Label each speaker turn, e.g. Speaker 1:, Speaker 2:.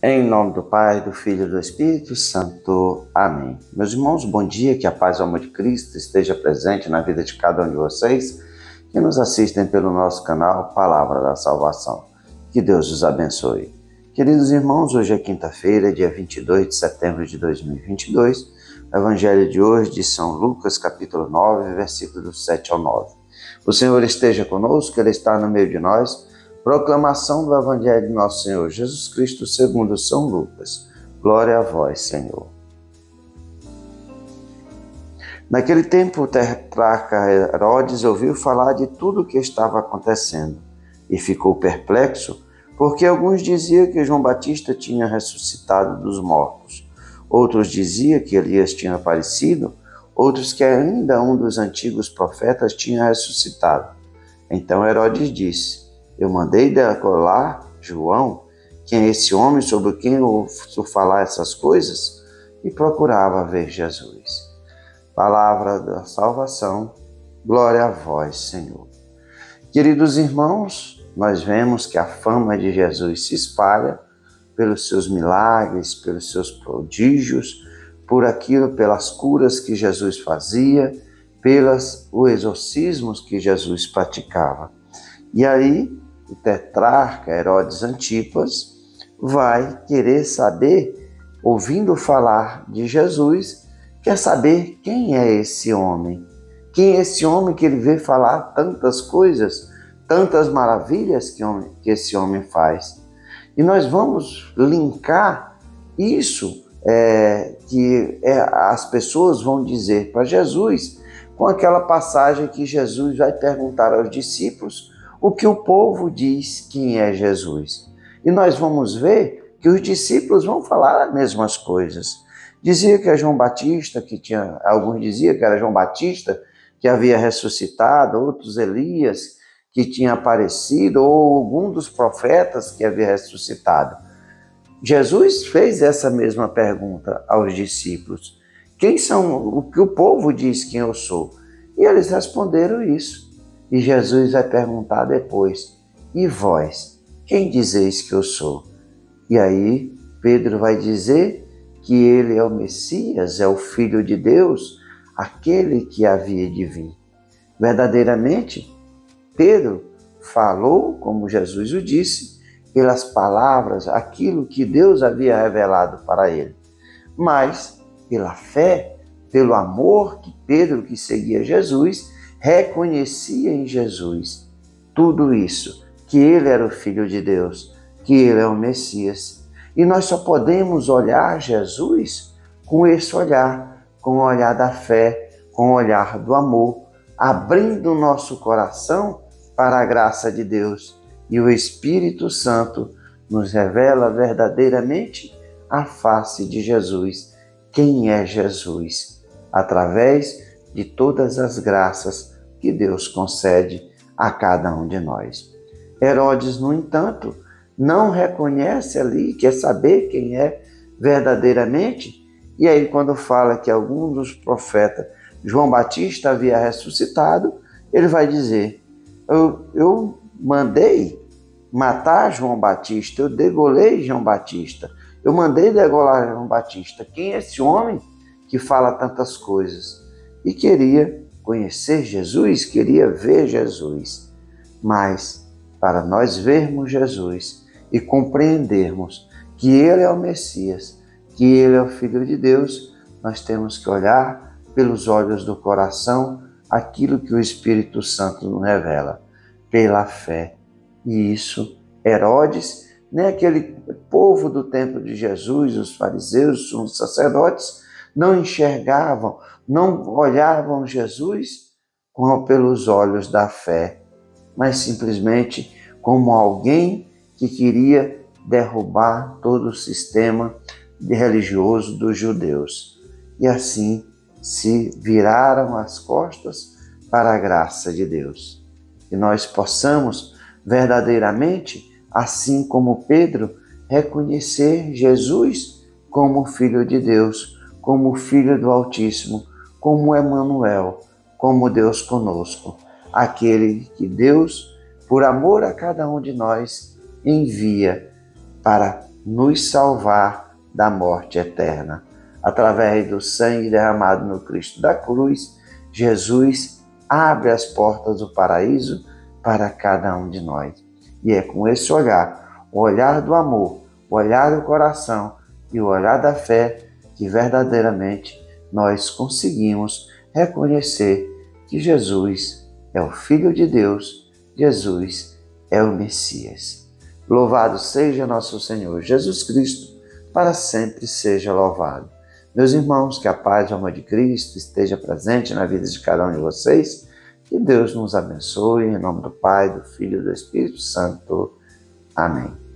Speaker 1: Em nome do Pai, do Filho e do Espírito Santo. Amém. Meus irmãos, bom dia, que a paz e o amor de Cristo esteja presente na vida de cada um de vocês que nos assistem pelo nosso canal Palavra da Salvação. Que Deus os abençoe. Queridos irmãos, hoje é quinta-feira, dia 22 de setembro de 2022. O Evangelho de hoje de São Lucas, capítulo 9, versículos 7 ao 9. O Senhor esteja conosco, Ele está no meio de nós. Proclamação do Evangelho de Nosso Senhor Jesus Cristo segundo São Lucas. Glória a vós, Senhor. Naquele tempo, o tetrarca Herodes ouviu falar de tudo o que estava acontecendo e ficou perplexo, porque alguns diziam que João Batista tinha ressuscitado dos mortos, outros diziam que Elias tinha aparecido, outros que ainda um dos antigos profetas tinha ressuscitado. Então Herodes disse: eu mandei decolar João, quem é esse homem sobre quem eu ouço falar essas coisas, e procurava ver Jesus. Palavra da salvação, glória a vós, Senhor. Queridos irmãos, nós vemos que a fama de Jesus se espalha pelos seus milagres, pelos seus prodígios, pelas curas que Jesus fazia, pelos exorcismos que Jesus praticava. E aí, o tetrarca Herodes Antipas vai querer saber, ouvindo falar de Jesus, quer saber quem é esse homem. Quem é esse homem que ele vê falar tantas coisas, tantas maravilhas que esse homem faz. E nós vamos linkar isso as pessoas vão dizer para Jesus com aquela passagem que Jesus vai perguntar aos discípulos o que o povo diz quem é Jesus. E nós vamos ver que os discípulos vão falar as mesmas coisas. Dizia que é João Batista, alguns diziam que era João Batista, que havia ressuscitado, outros Elias, que tinha aparecido, ou algum dos profetas que havia ressuscitado. Jesus fez essa mesma pergunta aos discípulos. Quem são, o que o povo diz quem eu sou? E eles responderam isso. E Jesus vai perguntar depois: e vós, quem dizeis que eu sou? E aí Pedro vai dizer que ele é o Messias, é o Filho de Deus, aquele que havia de vir. Verdadeiramente, Pedro falou, como Jesus o disse, pelas palavras, aquilo que Deus havia revelado para ele. Mas, pela fé, pelo amor que Pedro, que seguia Jesus, reconhecia em Jesus tudo isso, que ele era o Filho de Deus, que ele é o Messias. E nós só podemos olhar Jesus com esse olhar, com o olhar da fé, com o olhar do amor, abrindo o nosso coração para a graça de Deus. E o Espírito Santo nos revela verdadeiramente a face de Jesus. Quem é Jesus? Através de todas as graças que Deus concede a cada um de nós. Herodes, no entanto, não reconhece ali, quer saber quem é verdadeiramente, e aí quando fala que algum dos profetas, João Batista, havia ressuscitado, ele vai dizer: eu mandei matar João Batista, eu degolei João Batista, eu mandei degolar João Batista. Quem é esse homem que fala tantas coisas? E queria conhecer Jesus, queria ver Jesus. Mas, para nós vermos Jesus e compreendermos que Ele é o Messias, que Ele é o Filho de Deus, nós temos que olhar pelos olhos do coração aquilo que o Espírito Santo nos revela, pela fé. E isso, Herodes, nem aquele povo do tempo de Jesus, os fariseus, os sacerdotes, não enxergavam, não olhavam Jesus pelos olhos da fé, mas simplesmente como alguém que queria derrubar todo o sistema religioso dos judeus. E assim se viraram as costas para a graça de Deus. Que nós possamos verdadeiramente, assim como Pedro, reconhecer Jesus como Filho de Deus, como Filho do Altíssimo, como Emanuel, como Deus conosco, aquele que Deus, por amor a cada um de nós, envia para nos salvar da morte eterna. Através do sangue derramado no Cristo da cruz, Jesus abre as portas do paraíso para cada um de nós. E é com esse olhar, o olhar do amor, o olhar do coração e o olhar da fé, que verdadeiramente nós conseguimos reconhecer que Jesus é o Filho de Deus, Jesus é o Messias. Louvado seja nosso Senhor Jesus Cristo, para sempre seja louvado. Meus irmãos, que a paz e o amor de Cristo esteja presente na vida de cada um de vocês. Que Deus nos abençoe, em nome do Pai, do Filho e do Espírito Santo. Amém.